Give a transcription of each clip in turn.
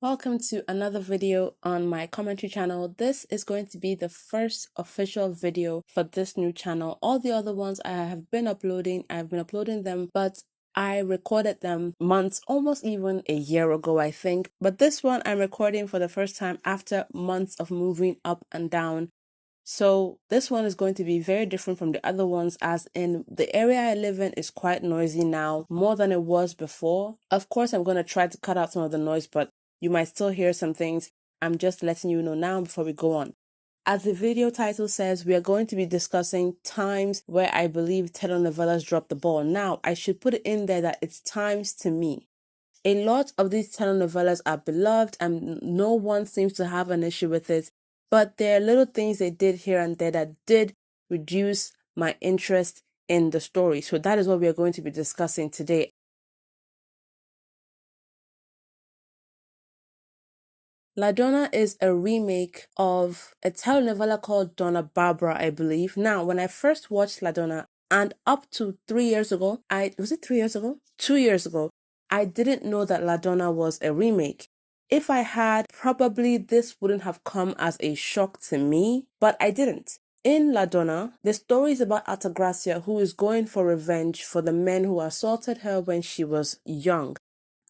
Welcome to another video on my commentary channel. This is going to be the first official video for this new channel. All the other ones I've been uploading them, but I recorded them months, almost even a year ago, I think. But this one I'm recording for the first time after months of moving up and down. So this one is going to be very different from the other ones, as in the area I live in is quite noisy now, more than it was before. Of course, I'm going to try to cut out some of the noise, but you might still hear some things. I'm just letting you know now before we go on. As the video title says, we are going to be discussing times where I believe telenovelas dropped the ball. Now, I should put it in there that it's times to me. A lot of these telenovelas are beloved and no one seems to have an issue with it, but there are little things they did here and there that did reduce my interest in the story. So that is what we are going to be discussing today. La Dona is a remake of a telenovela called Donna Barbara, I believe. Now, when I first watched La Dona, and up to 3 years ago, was it 3 years ago? 2 years ago, I didn't know that La Dona was a remake. If I had, probably this wouldn't have come as a shock to me, but I didn't. In La Dona, the story is about Altagracia, who is going for revenge for the men who assaulted her when she was young.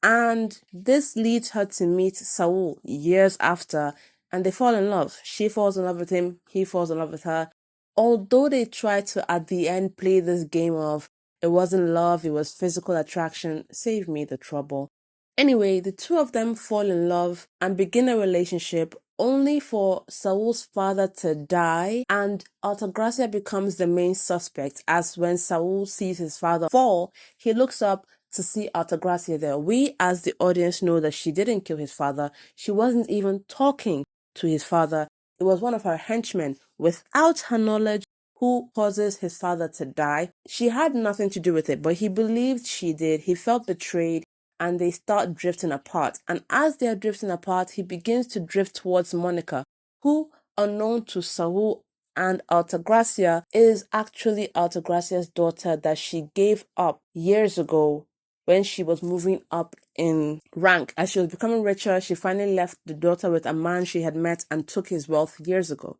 And this leads her to meet Saul years after, and they fall in love. She falls in love with him, he falls in love with her. Although they try to, at the end, play this game of it wasn't love, it was physical attraction, save me the trouble. Anyway, the two of them fall in love and begin a relationship only for Saul's father to die, and Altagracia becomes the main suspect, as when Saul sees his father fall, he looks up to see Altagracia there. We as the audience know that she didn't kill his father. She wasn't even talking to his father. It was one of her henchmen, without her knowledge, who causes his father to die. She had nothing to do with it, but he believed she did. He felt betrayed, and they start drifting apart. And as they are drifting apart, he begins to drift towards Monica, who, unknown to Saul and Altagracia, is actually Altagracia's daughter that she gave up years ago when she was moving up in rank. As she was becoming richer, she finally left the daughter with a man she had met and took his wealth years ago.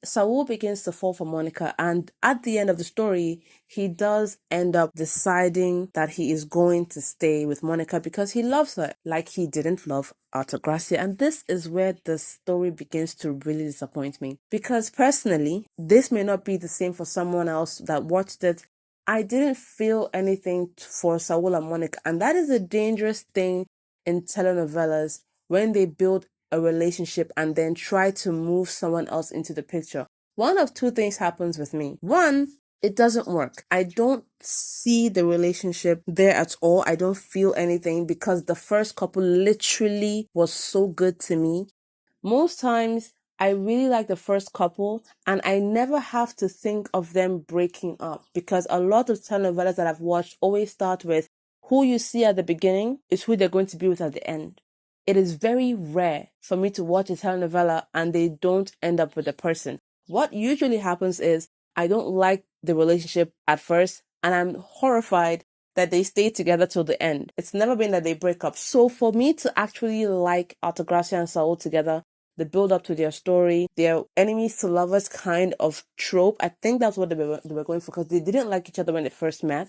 Saul begins to fall for Monica, and at the end of the story, he does end up deciding that he is going to stay with Monica because he loves her like he didn't love Altagracia. And this is where the story begins to really disappoint me, because personally, this may not be the same for someone else that watched it. I didn't feel anything for Saul and Monica, and that is a dangerous thing in telenovelas when they build a relationship and then try to move someone else into the picture. One of two things happens with me. One, it doesn't work. I don't see the relationship there at all. I don't feel anything because the first couple literally was so good to me. Most times, I really like the first couple and I never have to think of them breaking up, because a lot of telenovelas that I've watched always start with who you see at the beginning is who they're going to be with at the end. It is very rare for me to watch a telenovela and they don't end up with a person. What usually happens is I don't like the relationship at first and I'm horrified that they stay together till the end. It's never been that they break up. So for me to actually like Altagracia and Saul together, the build up to their story, their enemies to lovers kind of trope, I think that's what they were going for, because they didn't like each other when they first met.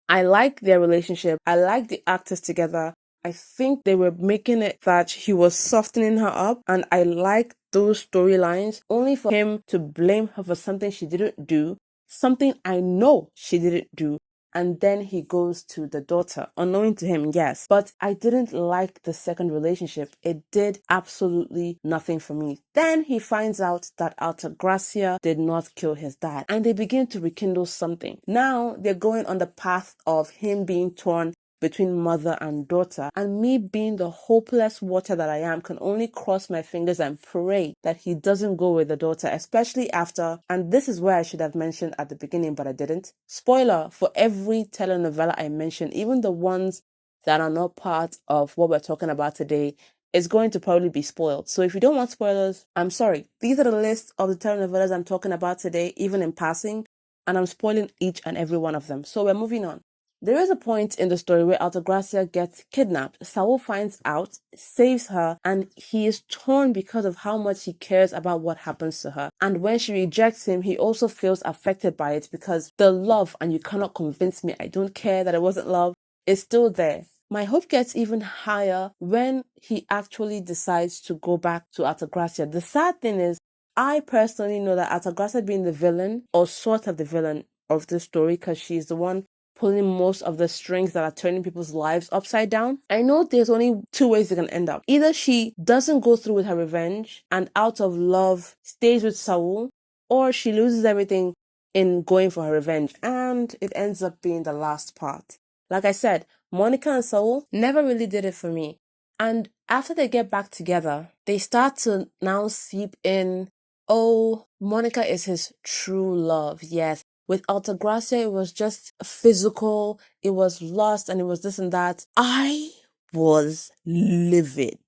I like their relationship. I like the actors together. I think they were making it that he was softening her up, and I like those storylines, only for him to blame her for something she didn't do, something I know she didn't do, and then he goes to the daughter, unknowing to him, yes. But I didn't like the second relationship. It did absolutely nothing for me. Then he finds out that Altagracia did not kill his dad, and they begin to rekindle something. Now they're going on the path of him being torn between mother and daughter, and me being the hopeless watcher that I am can only cross my fingers and pray that he doesn't go with the daughter, especially after, and this is where I should have mentioned at the beginning but I didn't, spoiler for every telenovela I mentioned, even the ones that are not part of what we're talking about today, is going to probably be spoiled. So if you don't want spoilers, I'm sorry. These are the list of the telenovelas I'm talking about today, even in passing, and I'm spoiling each and every one of them. So we're moving on. There is a point in the story where Altagracia gets kidnapped. Saul finds out, saves her, and he is torn because of how much he cares about what happens to her. And when she rejects him, he also feels affected by it because the love, and you cannot convince me, I don't care that it wasn't love, is still there. My hope gets even higher when he actually decides to go back to Altagracia. The sad thing is, I personally know that Altagracia being the villain, or sort of the villain of the story, because she's the one pulling most of the strings that are turning people's lives upside down. I know there's only two ways it can end up. Either she doesn't go through with her revenge and out of love stays with Saul, or she loses everything in going for her revenge, and it ends up being the last part. Like I said, Monica and Saul never really did it for me. And after they get back together, they start to now seep in, oh, Monica is his true love. Yes. With Altagracia, it was just physical, it was lust, and it was this and that. I was livid.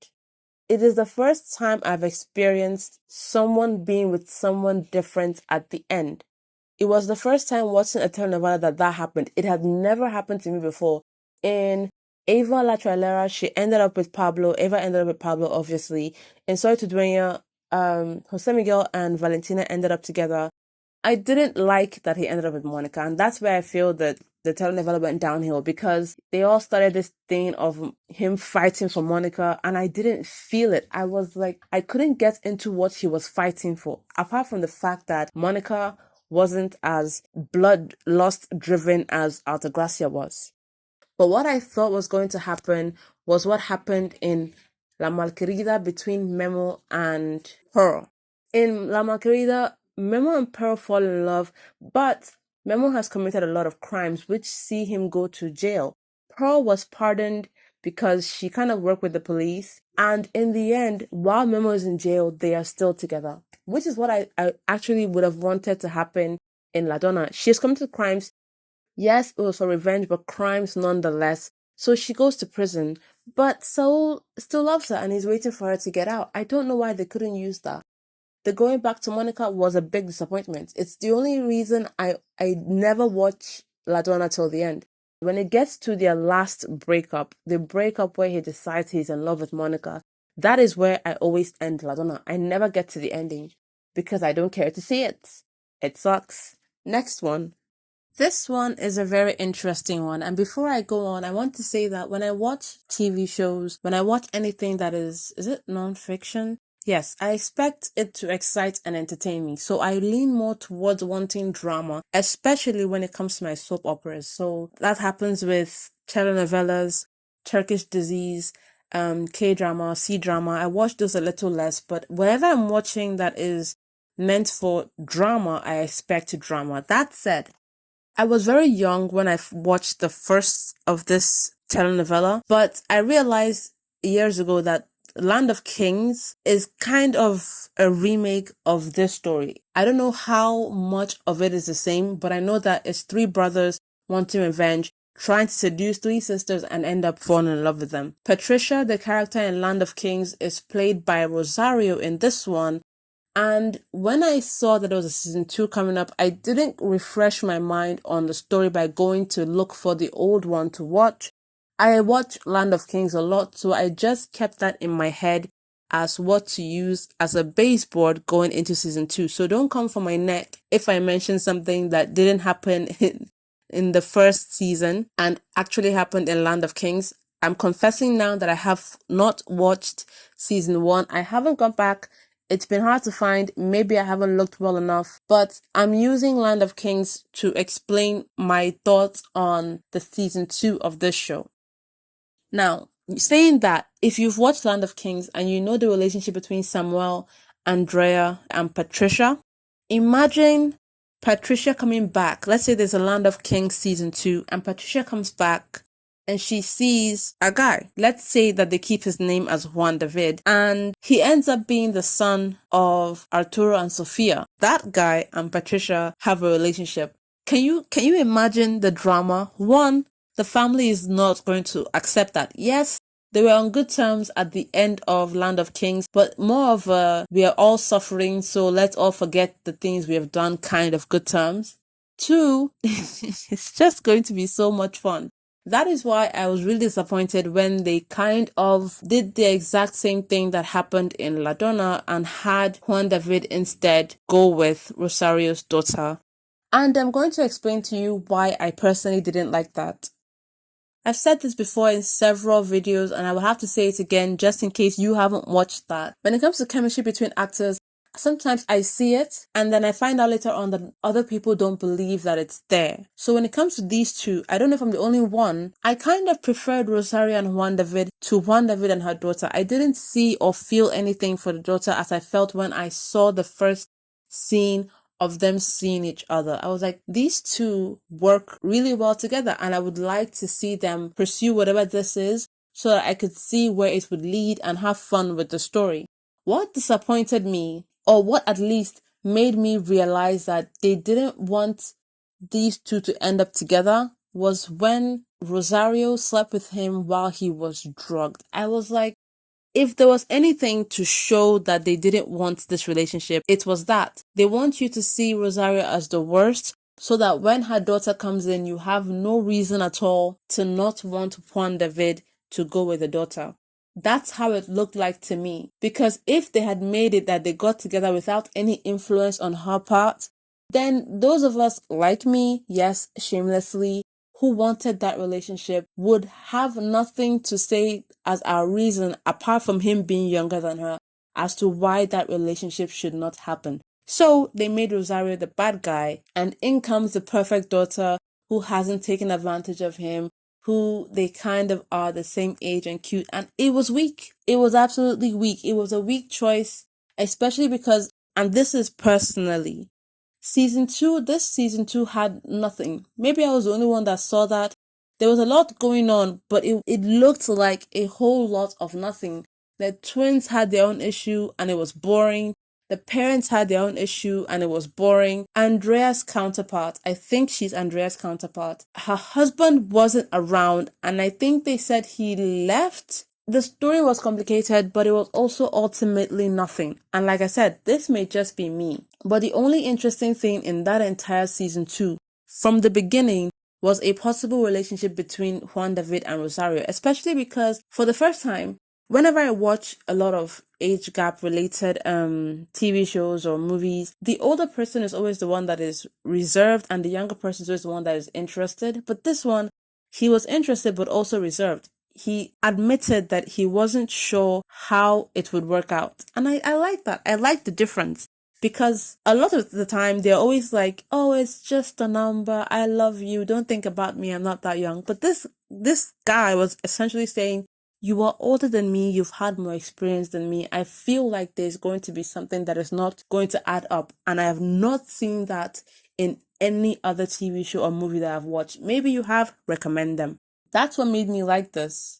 It is the first time I've experienced someone being with someone different at the end. It was the first time watching a telenovela that happened. It had never happened to me before. In Eva La Trailera, she ended up with Pablo. Eva ended up with Pablo, obviously. In Soy Tu Dueña, Jose Miguel and Valentina ended up together. I didn't like that he ended up with Monica, and that's where I feel that the telenovela went downhill, because they all started this thing of him fighting for Monica, and I didn't feel it. I was like, I couldn't get into what he was fighting for, apart from the fact that Monica wasn't as bloodlust driven as Altagracia was. But what I thought was going to happen was what happened in La Malquerida between Memo and Pearl. In La Malquerida, Memo and Pearl fall in love, but Memo has committed a lot of crimes which see him go to jail. Pearl was pardoned because she kind of worked with the police, and in the end, while Memo is in jail, they are still together, which is what I actually would have wanted to happen in La Dona. She has committed crimes. Yes, it was for revenge, but crimes nonetheless. So she goes to prison, but Saul still loves her and he's waiting for her to get out. I don't know why they couldn't use that. The going back to Monica was a big disappointment. It's the only reason I never watch La Donna till the end. When it gets to their last breakup, the breakup where he decides he's in love with Monica, that is where I always end La Donna. I never get to the ending because I don't care to see it. It sucks. Next one. This one is a very interesting one. And before I go on, I want to say that when I watch TV shows, when I watch anything that is it non-fiction? Yes, I expect it to excite and entertain me. So I lean more towards wanting drama, especially when it comes to my soap operas. So that happens with telenovelas, Turkish Disease, K-drama, C-drama. I watch those a little less, but whatever I'm watching that is meant for drama, I expect drama. That said, I was very young when I watched the first of this telenovela, but I realized years ago that Land of Kings is kind of a remake of this story. I don't know how much of it is the same, but I know that it's three brothers wanting revenge, trying to seduce three sisters and end up falling in love with them. Patricia, the character in Land of Kings, is played by Rosario in this one. And when I saw that there was a season 2 coming up, I didn't refresh my mind on the story by going to look for the old one to watch. I watch Land of Kings a lot, so I just kept that in my head as what to use as a baseboard going into season 2. So don't come for my neck if I mention something that didn't happen in the first season and actually happened in Land of Kings. I'm confessing now that I have not watched season 1. I haven't gone back. It's been hard to find. Maybe I haven't looked well enough, but I'm using Land of Kings to explain my thoughts on the season 2 of this show. Now, saying that, if you've watched Land of Kings and you know the relationship between Samuel, Andrea, and Patricia, imagine Patricia coming back. Let's say there's a Land of Kings season 2 and Patricia comes back and she sees a guy. Let's say that they keep his name as Juan David, and he ends up being the son of Arturo and Sofia. That guy and Patricia have a relationship. Can you imagine the drama? One, the family is not going to accept that. Yes, they were on good terms at the end of Land of Kings, but more of a we are all suffering, so let's all forget the things we have done kind of good terms. 2, it's just going to be so much fun. That is why I was really disappointed when they kind of did the exact same thing that happened in La Dona and had Juan David instead go with Rosario's daughter. And I'm going to explain to you why I personally didn't like that. I've said this before in several videos and I will have to say it again just in case you haven't watched that. When it comes to chemistry between actors, sometimes I see it and then I find out later on that other people don't believe that it's there. So when it comes to these two, I don't know if I'm the only one, I kind of preferred Rosario and Juan David to Juan David and her daughter. I didn't see or feel anything for the daughter as I felt when I saw the first scene of them seeing each other. I was like, these two work really well together and I would like to see them pursue whatever this is so that I could see where it would lead and have fun with the story. What disappointed me, or what at least made me realize that they didn't want these two to end up together, was when Rosario slept with him while he was drugged. I was like, if there was anything to show that they didn't want this relationship, it was that. They want you to see Rosario as the worst so that when her daughter comes in, you have no reason at all to not want Juan David to go with the daughter. That's how it looked like to me. Because if they had made it that they got together without any influence on her part, then those of us like me, yes, shamelessly, who wanted that relationship would have nothing to say as our reason apart from him being younger than her as to why that relationship should not happen. So they made Rosario the bad guy and in comes the perfect daughter who hasn't taken advantage of him, who they kind of are the same age and cute, and it was weak. It was absolutely weak. It was a weak choice, especially because, and this is personally, this season two had nothing. Maybe I was the only one that saw that. There was a lot going on, but it looked like a whole lot of nothing. The twins had their own issue and it was boring. The parents had their own issue and it was boring. Andrea's counterpart, I think she's Andrea's counterpart, her husband wasn't around and I think they said he left. The story was complicated, but it was also ultimately nothing. And like I said, this may just be me. But the only interesting thing in that entire season 2, from the beginning, was a possible relationship between Juan David and Rosario, especially because for the first time, whenever I watch a lot of age gap related TV shows or movies, the older person is always the one that is reserved and the younger person is always the one that is interested. But this one, he was interested but also reserved. He admitted that he wasn't sure how it would work out. And I like that. I like the difference. Because a lot of the time, they're always like, oh, it's just a number. I love you. Don't think about me. I'm not that young. But this guy was essentially saying, you are older than me. You've had more experience than me. I feel like there's going to be something that is not going to add up. And I have not seen that in any other TV show or movie that I've watched. Maybe you have, recommend them. That's what made me like this.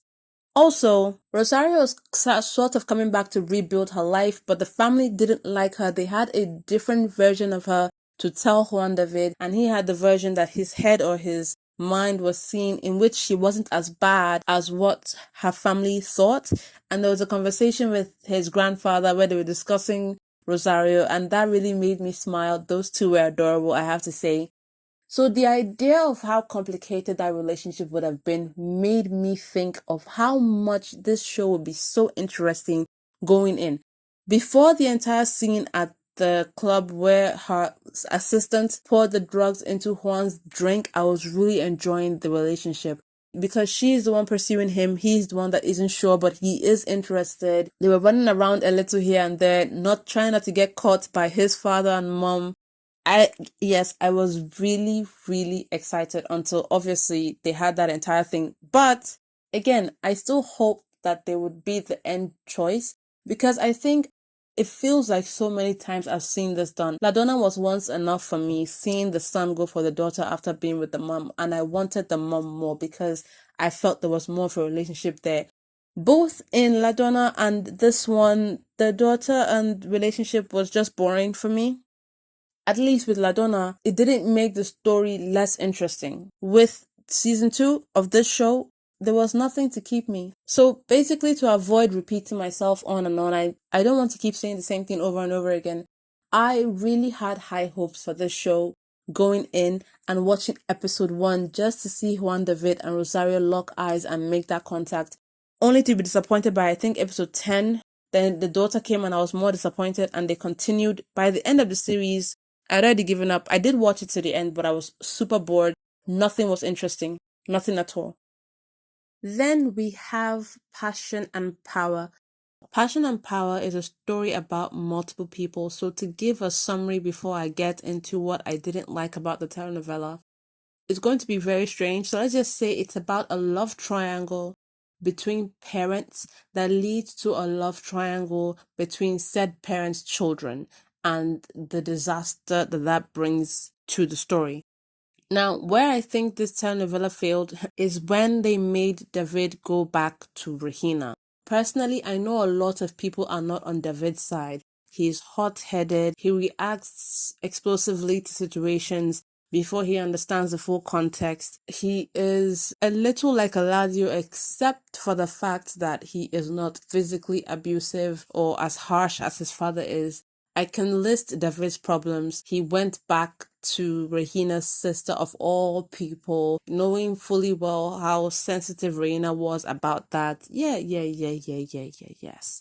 Also, Rosario was sort of coming back to rebuild her life, but the family didn't like her. They had a different version of her to tell Juan David, and he had the version that his head or his mind was seeing, in which she wasn't as bad as what her family thought. And there was a conversation with his grandfather where they were discussing Rosario, and that really made me smile. Those two were adorable, I have to say. So the idea of how complicated that relationship would have been made me think of how much this show would be so interesting going in. Before the entire scene at the club where her assistant poured the drugs into Juan's drink, I was really enjoying the relationship. Because she's the one pursuing him, he's the one that isn't sure, but he is interested. They were running around a little here and there, trying not to get caught by his father and mom. I was really, really excited until obviously they had that entire thing. But again, I still hope that they would be the end choice because I think it feels like so many times I've seen this done. La Dona was once enough for me, seeing the son go for the daughter after being with the mom, and I wanted the mom more because I felt there was more of a relationship there. Both in La Dona and this one, the daughter and relationship was just boring for me. At least with La Dona, it didn't make the story less interesting. With season 2 of this show, there was nothing to keep me. So basically, to avoid repeating myself on and on, I don't want to keep saying the same thing over and over again. I really had high hopes for this show. going in and watching episode 1 just to see Juan David and Rosario lock eyes and make that contact, only to be disappointed by, I think, episode 10. Then the daughter came and I was more disappointed, and they continued. By the end of the series, I'd already given up. I did watch it to the end, but I was super bored. Nothing was interesting. Nothing at all. Then we have Passion and Power. Passion and Power is a story about multiple people. So to give a summary before I get into what I didn't like about the telenovela, it's going to be very strange. So let's just say it's about a love triangle between parents that leads to a love triangle between said parents' children and the disaster that brings to the story. Now, where I think this telenovela failed is when they made David go back to Regina. Personally, I know a lot of people are not on David's side. He's hot-headed, he reacts explosively to situations before he understands the full context. He is a little like Eladio, except for the fact that he is not physically abusive or as harsh as his father is. I can list David's problems. He went back to Regina's sister of all people, knowing fully well how sensitive Regina was about that. Yes.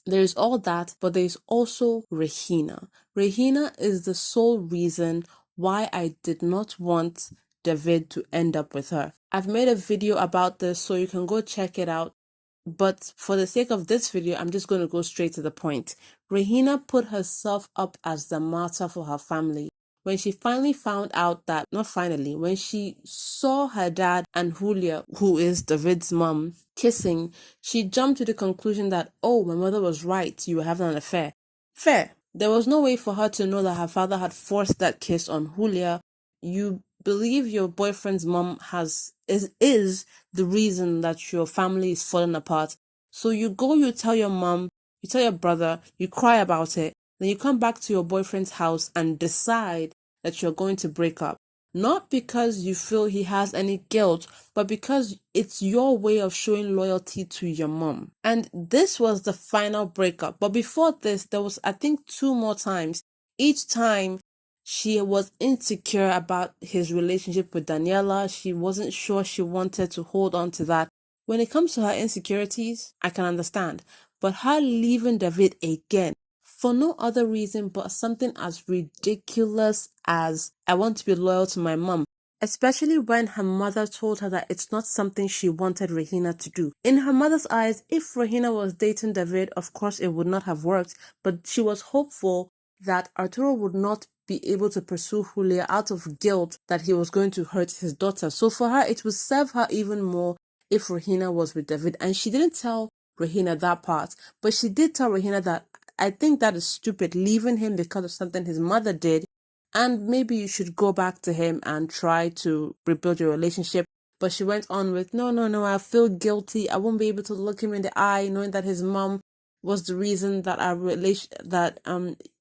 There's all that, but there's also Regina. Regina is the sole reason why I did not want David to end up with her. I've made a video about this, so you can go check it out. But for the sake of this video, I'm just going to go straight to the point. Regina put herself up as the martyr for her family. When she finally found out that, not finally, when she saw her dad and Julia, who is David's mom, kissing, she jumped to the conclusion that, oh, my mother was right, you were having an affair. Fair. There was no way for her to know that her father had forced that kiss on Julia. You believe your boyfriend's mom is the reason that your family is falling apart. So you go, you tell your mom, you tell your brother, you cry about it, then you come back to your boyfriend's house and decide that you're going to break up. Not because you feel he has any guilt, but because it's your way of showing loyalty to your mom. And this was the final breakup. But before this, there was, I think, 2 more times. Each time, she was insecure about his relationship with Daniela. She wasn't sure she wanted to hold on to that. When it comes to her insecurities, I can understand. But her leaving David again, for no other reason but something as ridiculous as, I want to be loyal to my mom. Especially when her mother told her that it's not something she wanted Regina to do. In her mother's eyes, if Regina was dating David, of course it would not have worked. But she was hopeful that Arturo would not be able to pursue Julia out of guilt that he was going to hurt his daughter. So for her, it would serve her even more if Regina was with David. And she didn't tell Regina that part, but she did tell Regina that, I think that is stupid, leaving him because of something his mother did, and maybe you should go back to him and try to rebuild your relationship. But she went on with, no, I feel guilty. I won't be able to look him in the eye knowing that his mom was the reason that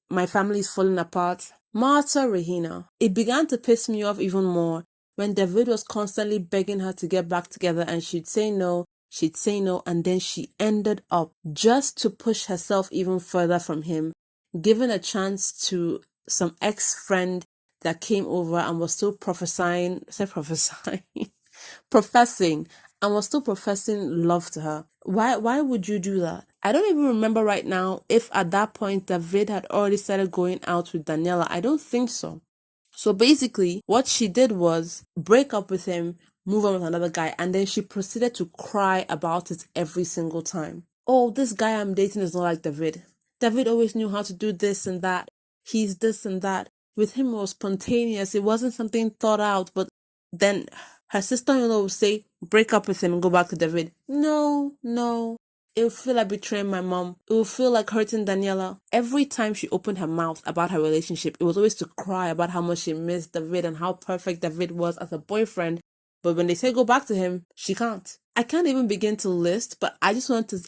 my family is falling apart. Martha Regina. It began to piss me off even more when David was constantly begging her to get back together, and she'd say no, and then she ended up, just to push herself even further from him, given a chance to some ex-friend that came over and was still professing and was still professing love to her. Why would you do that? I don't even remember right now if at that point David had already started going out with Daniela. I don't think so. So basically, what she did was break up with him, move on with another guy, and then she proceeded to cry about it every single time. Oh, this guy I'm dating is not like David. David always knew how to do this and that. He's this and that. With him, it was spontaneous. It wasn't something thought out. But then her sister-in-law would say, break up with him and go back to David. No. It would feel like betraying my mom. It would feel like hurting Daniela. Every time she opened her mouth about her relationship, it was always to cry about how much she missed David and how perfect David was as a boyfriend. But when they say go back to him, she can't. I can't even begin to list, but I just want to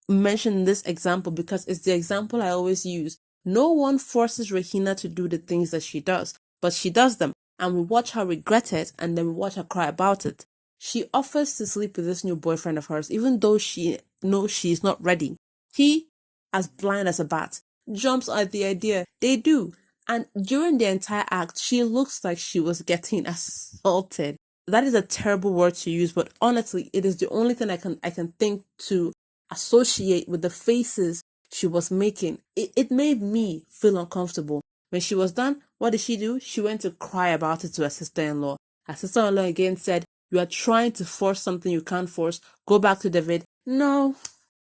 mention this example because it's the example I always use. No one forces Regina to do the things that she does, but she does them. And we watch her regret it, and then we watch her cry about it. She offers to sleep with this new boyfriend of hers, even though she knows she's not ready. He, as blind as a bat, jumps at the idea. They do. And during the entire act, she looks like she was getting assaulted. That is a terrible word to use, but honestly, it is the only thing I can think to associate with the faces she was making. It made me feel uncomfortable. When she was done, what did she do? She went to cry about it to her sister-in-law. Her sister-in-law again said, "You are trying to force something you can't force. Go back to David." No.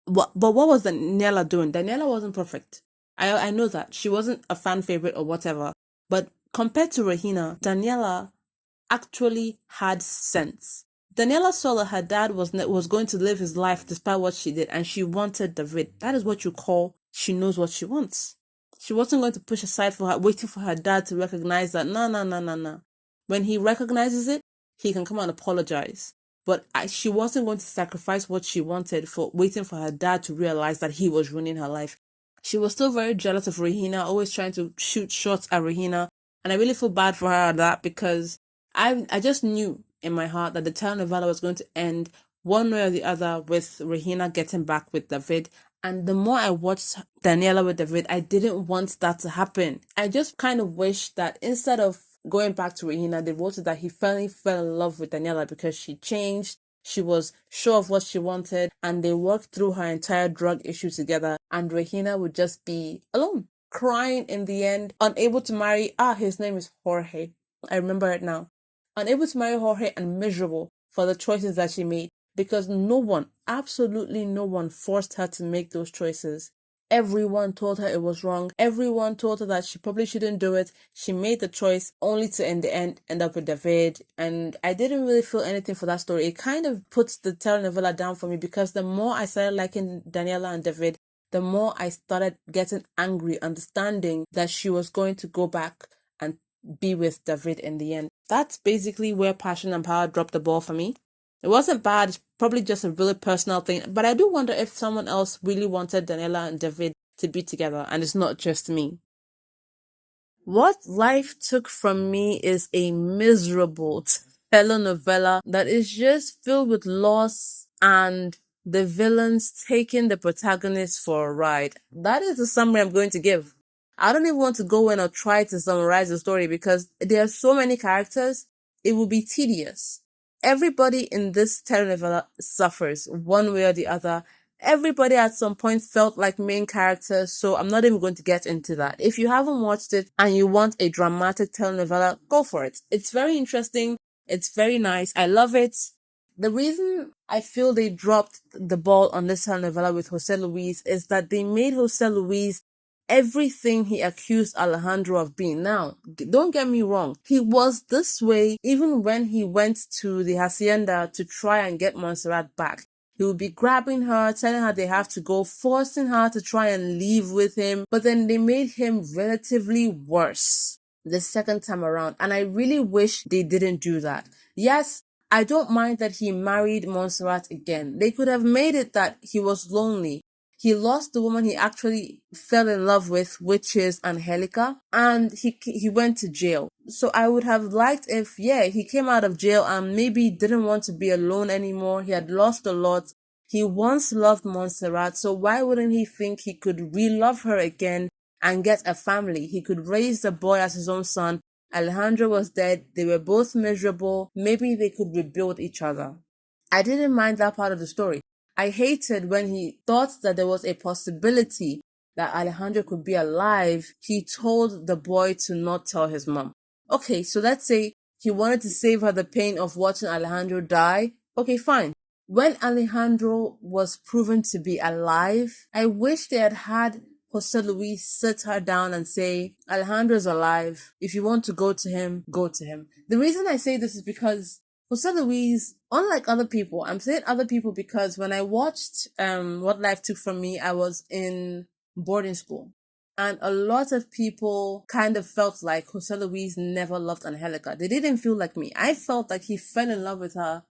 But what was Daniela doing? Daniela wasn't perfect. I know that. She wasn't a fan favorite or whatever. But compared to Regina, Daniela actually had sense. Daniela saw that her dad was going to live his life despite what she did, and she wanted David. That is what you call she knows what she wants. She wasn't going to push aside for her, waiting for her dad to recognize that. No, no, no, no, no. When he recognizes it, he can come and apologize. But she wasn't going to sacrifice what she wanted for waiting for her dad to realize that he was ruining her life. She was still very jealous of Regina, always trying to shoot shots at Regina. And I really feel bad for her at that, because I just knew in my heart that the telenovela was going to end one way or the other with Regina getting back with David. And the more I watched Daniela with David, I didn't want that to happen. I just kind of wish that instead of going back to Regina, they wrote that he finally fell in love with Daniela because she changed. She was sure of what she wanted, and they worked through her entire drug issue together, and Regina would just be alone, crying in the end, unable to marry. His name is Jorge. I remember it now. Unable to marry Jorge and miserable for the choices that she made, because no one, absolutely no one, forced her to make those choices. Everyone told her it was wrong. Everyone told her that she probably shouldn't do it. She made the choice only to in the end end up with David. And I didn't really feel anything for that story. It kind of puts the telenovela down for me, because the more I started liking Daniela and David, the more I started getting angry, understanding that she was going to go back and be with David in the end. That's basically where Passion and Power dropped the ball for me. It wasn't bad, it's probably just a really personal thing, but I do wonder if someone else really wanted Daniela and David to be together, and it's not just me. What life took from me is a miserable telenovela that is just filled with loss and the villains taking the protagonist for a ride. That is the summary I'm going to give. I don't even want to go in or try to summarize the story, because there are so many characters, it will be tedious. Everybody in this telenovela suffers one way or the other. Everybody at some point felt like main characters, so I'm not even going to get into that. If you haven't watched it and you want a dramatic telenovela, go for it. It's very interesting. It's very nice. I love it. The reason I feel they dropped the ball on this telenovela with Jose Luis is that they made Jose Luis everything he accused Alejandro of being. Now, don't get me wrong, he was this way even when he went to the hacienda to try and get Montserrat back. He would be grabbing her, telling her they have to go, forcing her to try and leave with him. But then they made him relatively worse the second time around. And I really wish they didn't do that. Yes, I don't mind that he married Montserrat again. They could have made it that he was lonely. He lost the woman he actually fell in love with, which is Angelica, and he went to jail. So I would have liked if, he came out of jail and maybe didn't want to be alone anymore. He had lost a lot. He once loved Montserrat, so why wouldn't he think he could re-love her again and get a family? He could raise the boy as his own son. Alejandro was dead. They were both miserable. Maybe they could rebuild each other. I didn't mind that part of the story. I hated when he thought that there was a possibility that Alejandro could be alive. He told the boy to not tell his mom. Okay, so let's say he wanted to save her the pain of watching Alejandro die. Okay, fine. When Alejandro was proven to be alive, I wish they had Jose Luis sit her down and say, Alejandro's alive. If you want to go to him, go to him. The reason I say this is because Jose Luis, unlike other people, I'm saying other people because when I watched What Life Took From Me, I was in boarding school. And a lot of people kind of felt like Jose Luis never loved Angelica. They didn't feel like me. I felt like he fell in love with her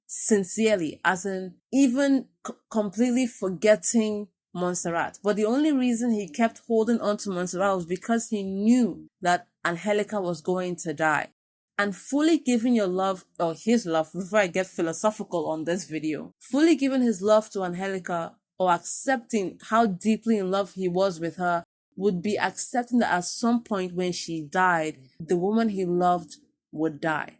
sincerely, as in even completely forgetting Montserrat. But the only reason he kept holding on to Montserrat was because he knew that Angelica was going to die. And fully giving your love, or his love, before I get philosophical on this video, fully giving his love to Angelica, or accepting how deeply in love he was with her, would be accepting that at some point when she died, the woman he loved would die.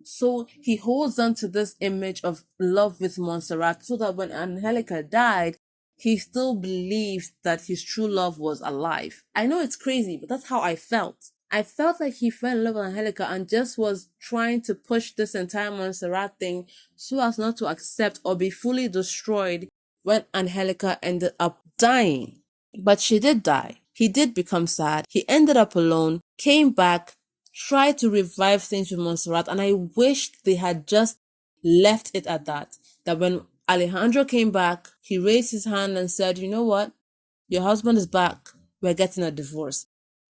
So he holds on to this image of love with Montserrat so that when Angelica died, he still believed that his true love was alive. I know it's crazy, but that's how I felt. I felt like he fell in love with Angelica and just was trying to push this entire Montserrat thing so as not to accept or be fully destroyed when Angelica ended up dying. But she did die. He did become sad. He ended up alone, came back, tried to revive things with Montserrat, and I wished they had just left it at that. That when Alejandro came back, he raised his hand and said, you know what? Your husband is back. We're getting a divorce.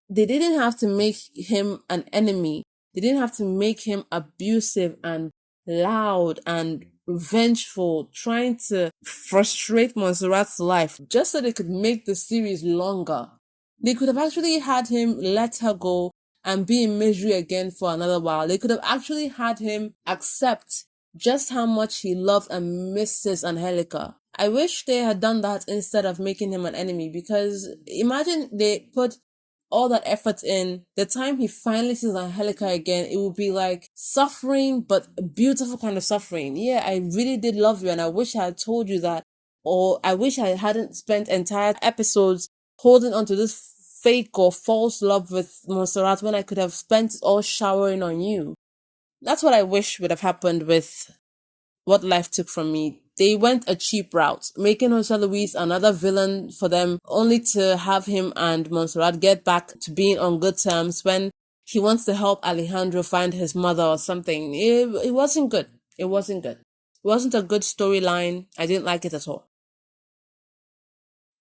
They didn't have to make him an enemy. They didn't have to make him abusive and loud and vengeful, trying to frustrate Montserrat's life just so they could make the series longer. They could have actually had him let her go and be in misery again for another while. They could have actually had him accept just how much he loved and misses Angelica. I wish they had done that instead of making him an enemy, because imagine they put all that effort in. The time he finally sees Angelica again, it will be like suffering, but a beautiful kind of suffering. Yeah, I really did love you and I wish I had told you that. Or I wish I hadn't spent entire episodes holding on to this fake or false love with Montserrat when I could have spent it all showering on you. That's what I wish would have happened with what life took from me. They went a cheap route, making Jose Luis another villain for them, only to have him and Montserrat get back to being on good terms when he wants to help Alejandro find his mother or something. It wasn't good. It wasn't good. It wasn't a good storyline. I didn't like it at all.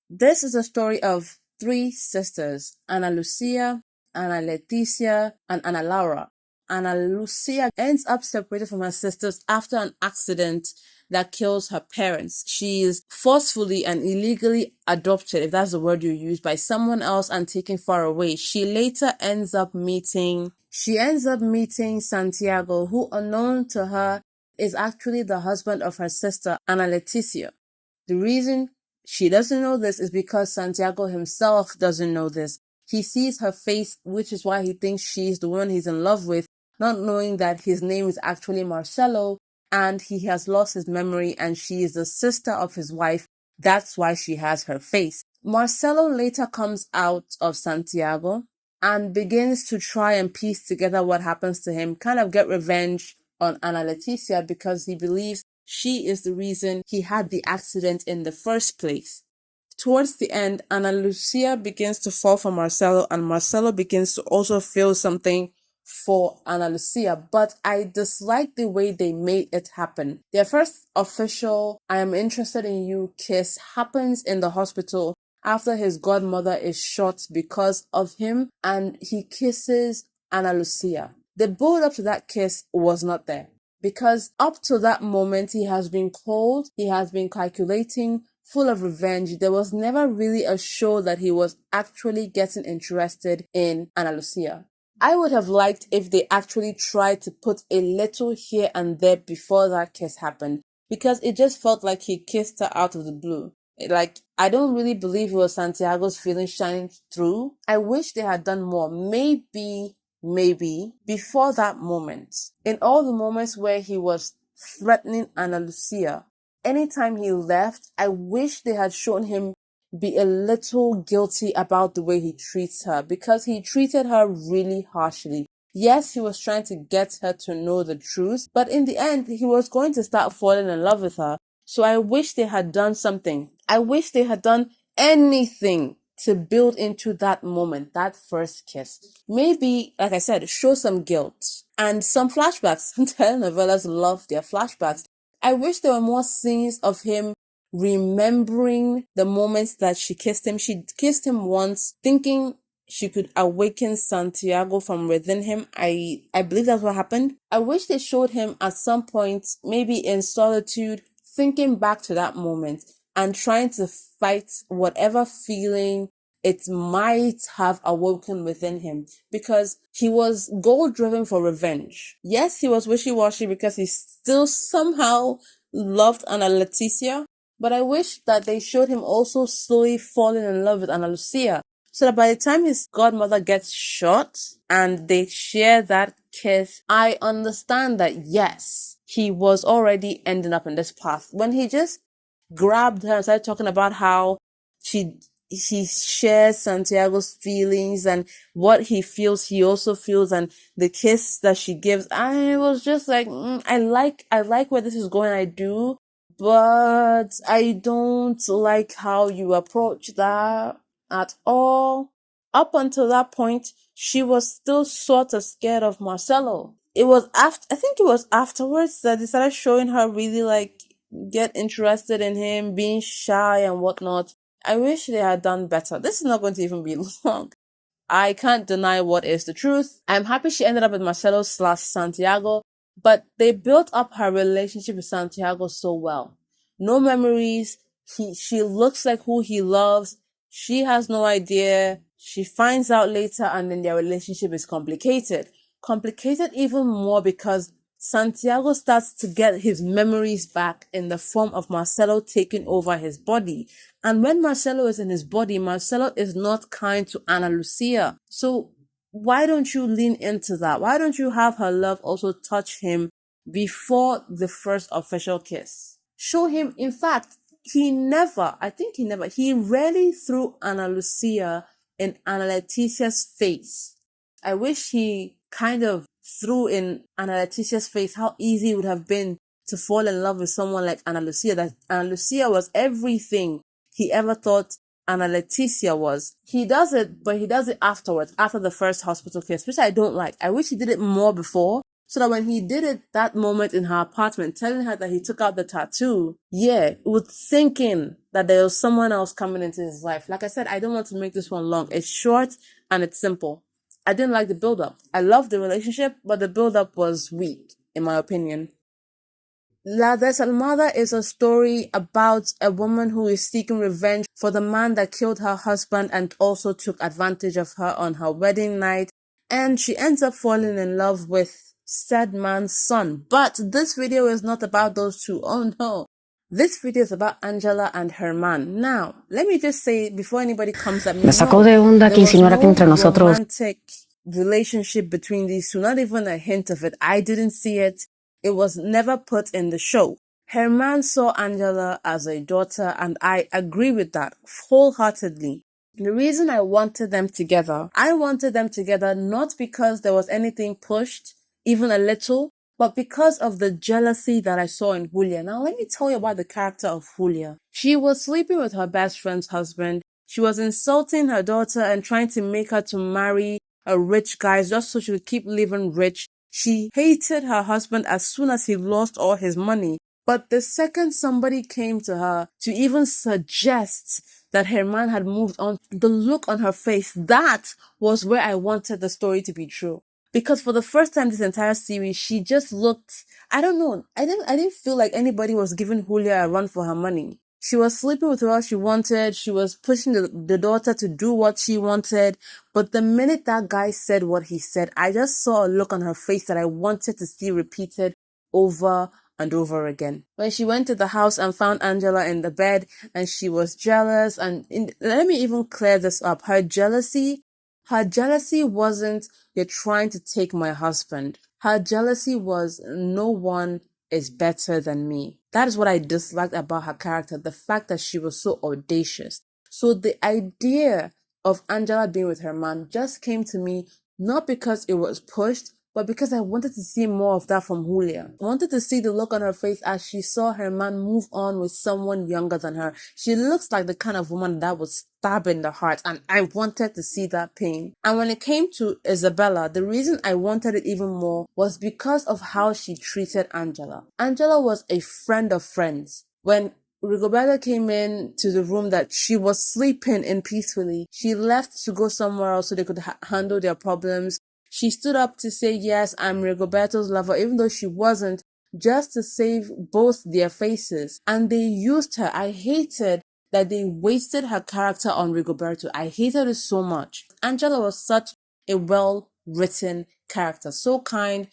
This is a story of three sisters, Ana Lucia, Ana Leticia, and Ana Laura. Ana Lucia ends up separated from her sisters after an accident that kills her parents. She is forcefully and illegally adopted, if that's the word you use, by someone else and taken far away. She later ends up meeting Santiago, who, unknown to her, is actually the husband of her sister, Ana Leticia. The reason she doesn't know this is because Santiago himself doesn't know this. He sees her face, which is why he thinks she's the one he's in love with, not knowing that his name is actually Marcelo and he has lost his memory and she is the sister of his wife. That's why she has her face. Marcelo later comes out of Santiago and begins to try and piece together what happens to him, kind of get revenge on Ana Leticia because he believes she is the reason he had the accident in the first place. Towards the end, Ana Lucia begins to fall for Marcelo and Marcelo begins to also feel something for Ana Lucia, but I dislike the way they made it happen. Their first official "I am interested in you" kiss happens in the hospital after his godmother is shot because of him, and he kisses Ana Lucia. The build up to that kiss was not there, because up to that moment he has been cold, he has been calculating, full of revenge. There was never really a show that he was actually getting interested in Ana Lucia. I would have liked if they actually tried to put a little here and there before that kiss happened, because it just felt like he kissed her out of the blue. Like, I don't really believe it was Santiago's feelings shining through. I wish they had done more. Maybe before that moment, in all the moments where he was threatening Ana Lucia, anytime he left, I wish they had shown him be a little guilty about the way he treats her, because he treated her really harshly. Yes, he was trying to get her to know the truth, but in the end, he was going to start falling in love with her. So I wish they had done something. I wish they had done anything to build into that moment, that first kiss. Maybe, like I said, show some guilt and some flashbacks. Telenovelas love their flashbacks. I wish there were more scenes of him remembering the moments that she kissed him. She kissed him once, thinking she could awaken Santiago from within him. I believe that's what happened. I wish they showed him at some point, maybe in solitude, thinking back to that moment and trying to fight whatever feeling it might have awoken within him, because he was goal-driven for revenge. Yes, he was wishy-washy because he still somehow loved Ana Leticia, but I wish that they showed him also slowly falling in love with Ana Lucia, So that by the time his godmother gets shot and they share that kiss, I understand that yes, he was already ending up in this path. When he just grabbed her and started talking about how he shares Santiago's feelings and what he feels, he also feels, and the kiss that she gives, I was just like, I like where this is going, I do, but I don't like how you approach that at all. Up until that point, she was still sort of scared of Marcelo. I think it was afterwards that they started showing her really like get interested in him, being shy and whatnot. I wish they had done better. This is not going to even be long. I can't deny what is the truth. I'm happy she ended up with Marcelo / Santiago, but they built up her relationship with Santiago so well. No memories. She looks like who he loves. She has no idea. She finds out later, and then their relationship is complicated. Complicated even more because Santiago starts to get his memories back in the form of Marcelo taking over his body. And when Marcelo is in his body, Marcelo is not kind to Ana Lucia. So why don't you lean into that? Why don't you have her love also touch him before the first official kiss? Show him, in fact, he rarely threw Ana Lucia in Ana Leticia's face. I wish he kind of threw in Ana Leticia's face how easy it would have been to fall in love with someone like Ana Lucia, that Ana Lucia was everything he ever thought Ana Leticia was. He does it, but he does it afterwards, after the first hospital kiss, which I don't like. I wish he did it more before, so that when he did it that moment in her apartment, telling her that he took out the tattoo, it would sink in that there was someone else coming into his life. Like I said, I don't want to make this one long. It's short and it's simple. I didn't like the build-up. I loved the relationship, but the build-up was weak, in my opinion. La Desalmada is a story about a woman who is seeking revenge for the man that killed her husband and also took advantage of her on her wedding night, and she ends up falling in love with said man's son. But this video is not about those two. Oh no. This video is about Angela and her man. Now, let me just say before anybody comes at me, Me sacó de onda que insinuara que entre nosotros romantic relationship between these two, not even a hint of it. I didn't see it. It was never put in the show. Her man saw Angela as a daughter, and I agree with that wholeheartedly. The reason I wanted them together not because there was anything pushed, even a little, but because of the jealousy that I saw in Julia. Now, let me tell you about the character of Julia. She was sleeping with her best friend's husband. She was insulting her daughter and trying to make her to marry a rich guy just so she could keep living rich. She hated her husband as soon as he lost all his money. But the second somebody came to her to even suggest that her man had moved on, the look on her face, that was where I wanted the story to be true. Because for the first time this entire series, she just looked, I don't know, I didn't feel like anybody was giving Julia a run for her money. She was sleeping with whoever she wanted. She was pushing the daughter to do what she wanted. But the minute that guy said what he said, I just saw a look on her face that I wanted to see repeated over and over again. When she went to the house and found Angela in the bed and she was jealous, let me even clear this up. Her jealousy wasn't, you're trying to take my husband. Her jealousy was, no one is better than me. That is what I disliked about her character, the fact that she was so audacious. So the idea of Angela being with her man just came to me not because it was pushed, but because I wanted to see more of that from Julia. I wanted to see the look on her face as she saw her man move on with someone younger than her. She looks like the kind of woman that would stab in the heart, and I wanted to see that pain. And when it came to Isabella, the reason I wanted it even more was because of how she treated Angela. Angela was a friend of friends. When Rigoberta came in to the room that she was sleeping in peacefully, she left to go somewhere else so they could handle their problems. She stood up to say, yes, I'm Rigoberto's lover, even though she wasn't, just to save both their faces. And they used her. I hated that they wasted her character on Rigoberto. I hated it so much. Angela was such a well-written character. So kind,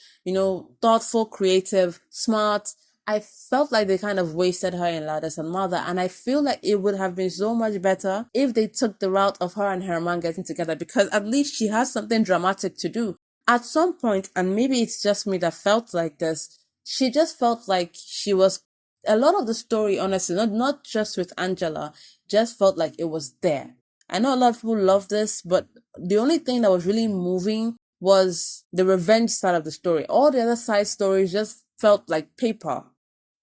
thoughtful, creative, smart, I felt like they kind of wasted her in La Desalmada, and I feel like it would have been so much better if they took the route of her and Herman getting together, because at least she has something dramatic to do. At some point, and maybe it's just me that felt like this, she just felt like she was, a lot of the story, honestly, not just with Angela, just felt like it was there. I know a lot of people love this, but the only thing that was really moving was the revenge side of the story. All the other side stories just felt like paper.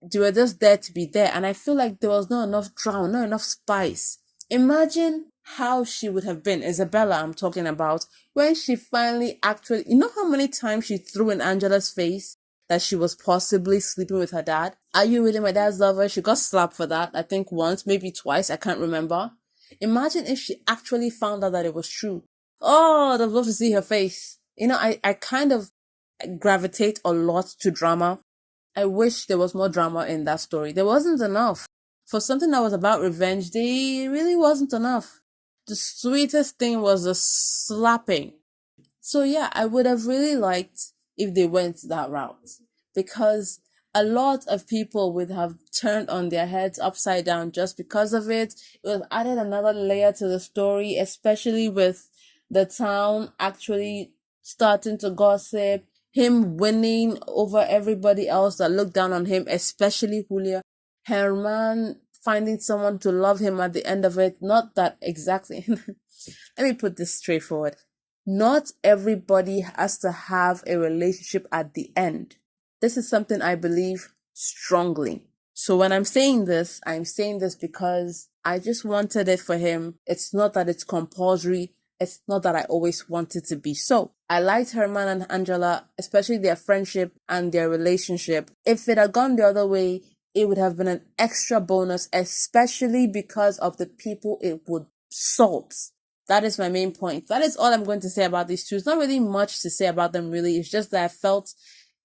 They were just there to be there. And I feel like there was not enough drama, not enough spice. Imagine how she would have been, Isabella I'm talking about, when she finally actually, you know how many times she threw in Angela's face that she was possibly sleeping with her dad? Are you really my dad's lover? She got slapped for that, I think once, maybe twice, I can't remember. Imagine if she actually found out that it was true. Oh, I'd love to see her face. You know, I kind of gravitate a lot to drama. I wish there was more drama in that story. There wasn't enough. For something that was about revenge, there really wasn't enough. The sweetest thing was the slapping. So yeah, I would have really liked if they went that route, because a lot of people would have turned on their heads upside down just because of it. It would have added another layer to the story, especially with the town actually starting to gossip, him winning over everybody else that looked down on him, especially Julia. Herman finding someone to love him at the end of it. Not that exactly. Let me put this straightforward. Not everybody has to have a relationship at the end. This is something I believe strongly. So when I'm saying this because I just wanted it for him. It's not that it's compulsory. It's not that I always want it to be so. I liked Herman and Angela, especially their friendship and their relationship. If it had gone the other way, it would have been an extra bonus, especially because of the people it would salt. That is my main point. That is all I'm going to say about these two. It's not really much to say about them, really. It's just that I felt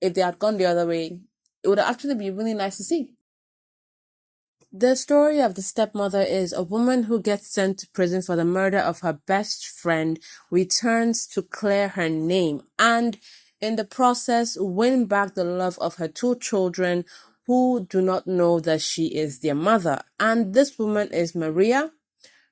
if they had gone the other way, it would actually be really nice to see. The story of the stepmother is a woman who gets sent to prison for the murder of her best friend, returns to clear her name, and in the process win back the love of her two children who do not know that she is their mother. And this woman is Maria.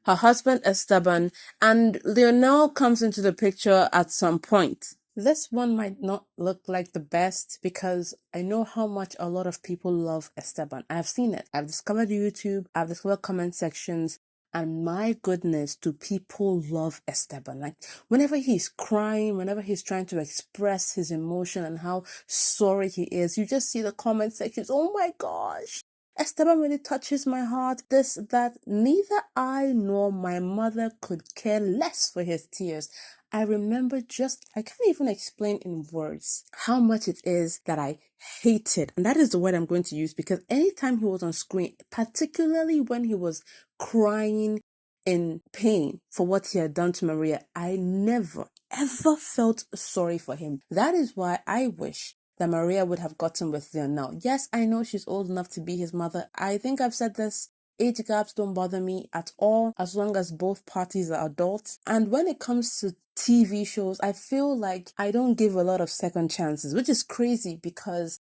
Her husband Esteban, and Lionel comes into the picture at some point. This one might not look like the best because I know how much a lot of people love Esteban. I've seen it. I've discovered YouTube, I've discovered comment sections, and my goodness, do people love Esteban. Like, whenever he's crying, whenever he's trying to express his emotion and how sorry he is, you just see the comment sections. Oh my gosh, Esteban really touches my heart. This, that. Neither I nor my mother could care less for his tears. I remember I can't even explain in words how much it is that I hated. And that is the word I'm going to use, because anytime he was on screen, particularly when he was crying in pain for what he had done to Maria, I never, ever felt sorry for him. That is why I wish that Maria would have gotten with Lionel. Yes, I know she's old enough to be his mother. I think I've said this. Age gaps don't bother me at all, as long as both parties are adults. And when it comes to TV shows, I feel like I don't give a lot of second chances, which is crazy because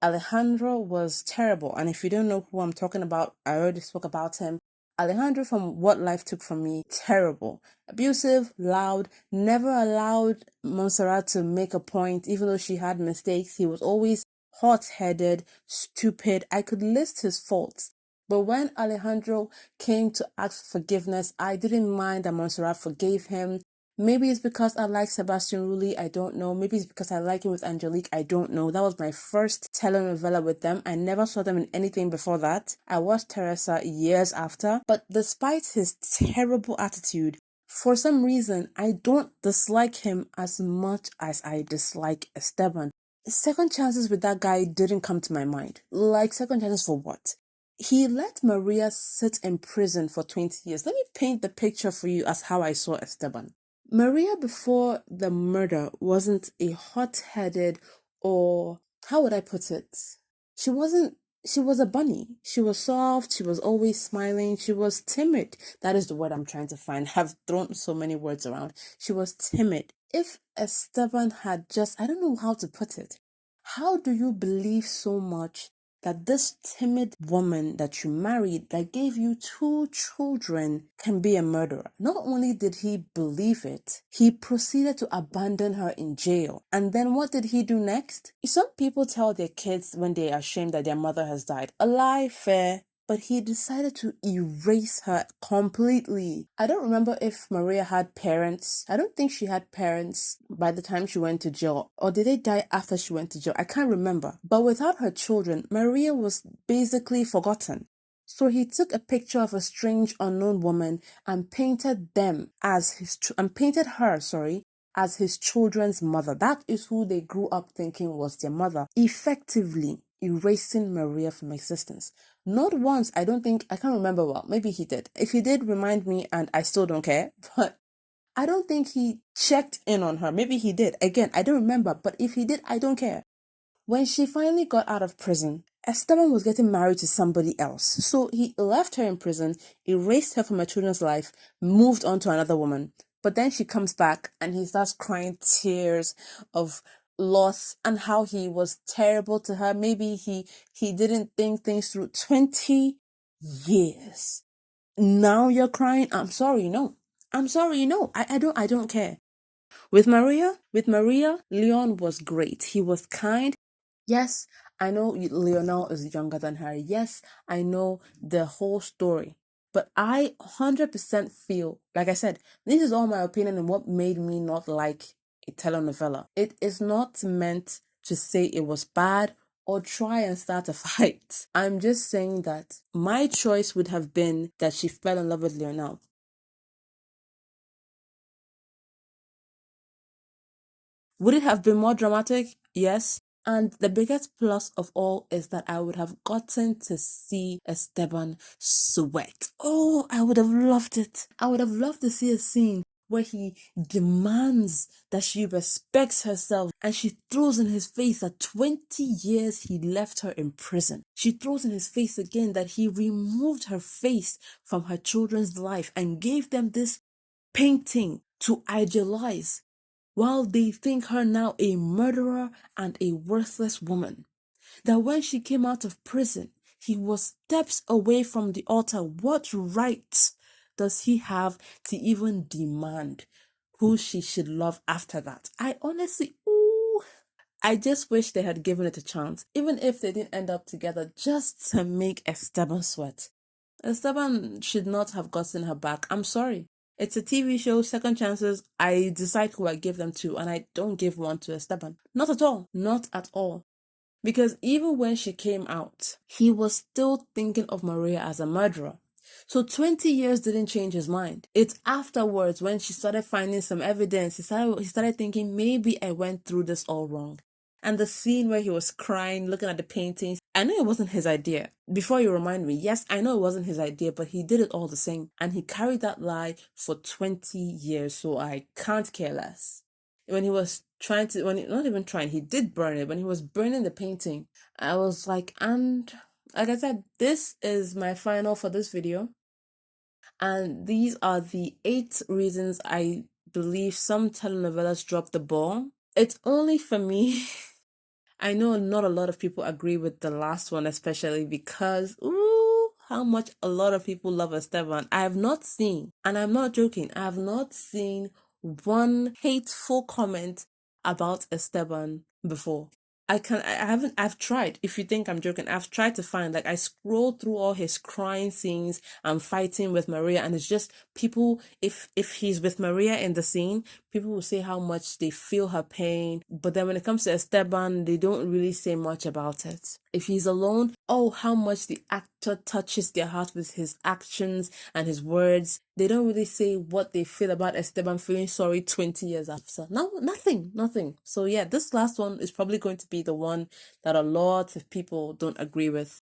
Alejandro was terrible. And if you don't know who I'm talking about, I already spoke about him. Alejandro, from What Life Took From Me, terrible. Abusive, loud, never allowed Montserrat to make a point, even though she had mistakes. He was always hot-headed, stupid. I could list his faults. But when Alejandro came to ask for forgiveness, I didn't mind that Montserrat forgave him. Maybe it's because I like Sebastian Rulli, I don't know. Maybe it's because I like him with Angelique, I don't know. That was my first telenovela with them. I never saw them in anything before that. I watched Teresa years after. But despite his terrible attitude, for some reason, I don't dislike him as much as I dislike Esteban. Second chances with that guy didn't come to my mind. Like, second chances for what? He let Maria sit in prison for 20 years. Let me paint the picture for you as how I saw Esteban. Maria before the murder wasn't a hot-headed, or how would I put it? She was a bunny. She was soft, she was always smiling, she was timid. That is the word I'm trying to find. I've thrown so many words around. She was timid. If Esteban had just, I don't know how to put it. How do you believe so much that this timid woman that you married that gave you 2 children can be a murderer. Not only did he believe it, he proceeded to abandon her in jail. And then what did he do next? Some people tell their kids when they are ashamed that their mother has died. A lie, fair. But he decided to erase her completely. I don't remember if Maria had parents. I don't think she had parents by the time she went to jail. Or did they die after she went to jail? I can't remember. But without her children, Maria was basically forgotten. So he took a picture of a strange unknown woman and painted her, as his children's mother. That is who they grew up thinking was their mother, effectively erasing Maria from existence. Not once, I can't remember well. Maybe he did. If he did, remind me, and I still don't care. But I don't think he checked in on her. Maybe he did. Again, I don't remember. But if he did, I don't care. When she finally got out of prison, Esteban was getting married to somebody else. So he left her in prison, erased her from her children's life, moved on to another woman. But then she comes back and he starts crying tears of loss and how he was terrible to her. Maybe he didn't think things through. 20 years. Now you're crying? I'm sorry, no. I don't care. With Maria, Leon was great. He was kind. Yes, I know Lionel is younger than her. Yes, I know the whole story. But I 100% feel, like I said, this is all my opinion and what made me not like a telenovela. It is not meant to say it was bad or try and start a fight. I'm just saying that my choice would have been that she fell in love with Lionel. Would it have been more dramatic? Yes. And the biggest plus of all is that I would have gotten to see Esteban sweat. Oh, I would have loved it. I would have loved to see a scene where he demands that she respects herself and she throws in his face that 20 years he left her in prison. She throws in his face again that he removed her face from her children's life and gave them this painting to idealize, while they think her now a murderer and a worthless woman. That when she came out of prison, he was steps away from the altar. What right does he have to even demand who she should love after that? I just wish they had given it a chance, even if they didn't end up together, just to make Esteban sweat. Esteban should not have gotten her back. I'm sorry. It's a TV show, second chances. I decide who I give them to, and I don't give one to Esteban. Not at all. Not at all. Because even when she came out, he was still thinking of Maria as a murderer. So 20 years didn't change his mind. It's afterwards when she started finding some evidence, he started thinking, maybe I went through this all wrong. And the scene where he was crying, looking at the paintings, I know it wasn't his idea. Before you remind me, yes, I know it wasn't his idea, but he did it all the same. And he carried that lie for 20 years, so I can't care less. When he was he did burn it. When he was burning the painting, I was like, and like I said, this is my final for this video. And these are the 8 reasons I believe some telenovelas drop the ball. It's only for me. I know not a lot of people agree with the last one, especially because, how much a lot of people love Esteban. I have not seen, and I'm not joking, I have not seen one hateful comment about Esteban before. I've tried. If you think I'm joking, I've tried to find, I scrolled through all his crying scenes and fighting with Maria, and it's just people, if he's with Maria in the scene, people will say how much they feel her pain, but then when it comes to Esteban, they don't really say much about it. If he's alone, how much the actor touches their heart with his actions and his words. They don't really say what they feel about Esteban feeling sorry 20 years after. No, nothing. So yeah, this last one is probably going to be the one that a lot of people don't agree with.